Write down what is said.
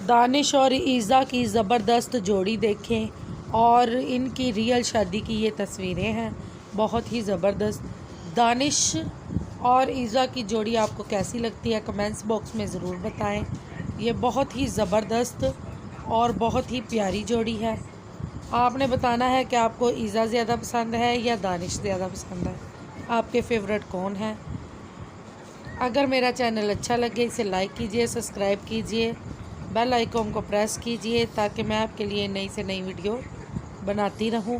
दानिश और ईज़ा की ज़बरदस्त जोड़ी देखें और इनकी रियल शादी की ये तस्वीरें हैं, बहुत ही ज़बरदस्त। दानिश और ईज़ा की जोड़ी आपको कैसी लगती है कमेंट्स बॉक्स में ज़रूर बताएं। ये बहुत ही ज़बरदस्त और बहुत ही प्यारी जोड़ी है। आपने बताना है कि आपको ईज़ा ज़्यादा पसंद है या दानिश ज़्यादा पसंद है, आपके फेवरेट कौन है। अगर मेरा चैनल अच्छा लगे इसे लाइक कीजिए, सब्सक्राइब कीजिए, बेल आइकॉन को प्रेस कीजिए ताकि मैं आपके लिए नई से नई वीडियो बनाती रहूं।